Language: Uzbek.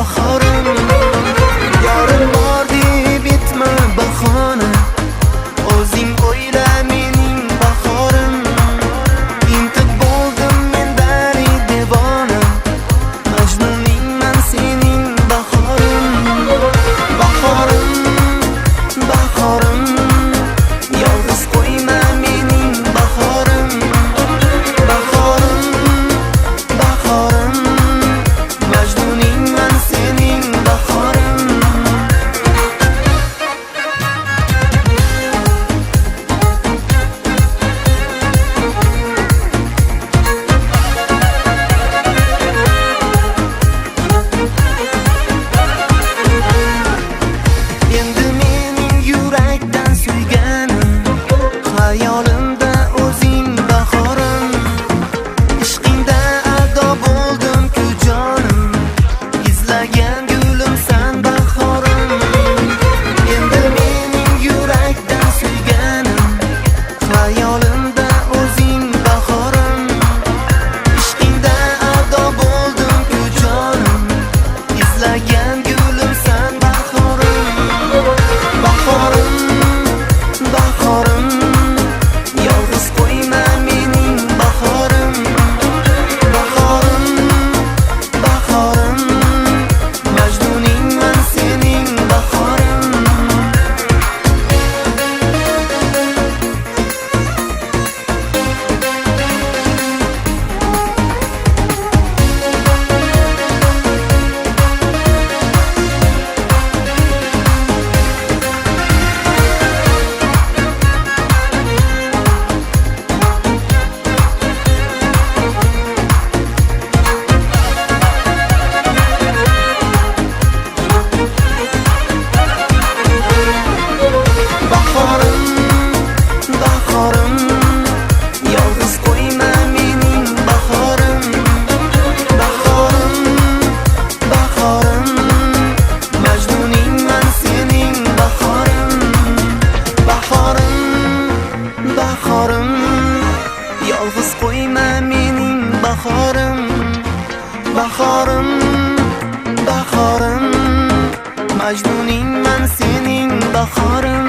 bahorim. Yorim bor deb etma bahona, o'zing o'yla mening bahorim. Intib bo'ldim men dali devona, majnuningman sening bahorim. Bahorim, bahorim, yolg'iz qo'yma mening bahorim. Bahorim, bahorim, majnuningman sening bahorim. Endi mening yurakdan suyganim, xayolimda o'zing bahorim. Ishqingda ado bo'ldim-ku jonim, izlagan gulimsan bahorim. Endi mening yurakdan suyganim, xayolimda o'zing bahorim. Ishqingda ado bo'ldim-ku jonim, izlagan gulimsan bahorim. Bahorim, bahorim, yolg'iz qo'yma mening bahorim. Bahorim, bahorim, majnuningman sening bahorim. Bahorim, bahorim, yolg'iz qo'yma mening bahorim. Bahorim, bahorim, majnuningman sening bahorim. Bahorim, bahorim, yolg'iz qo'yma mening bahorim. Bahorim, bahorim, majnuningman sening bahorim.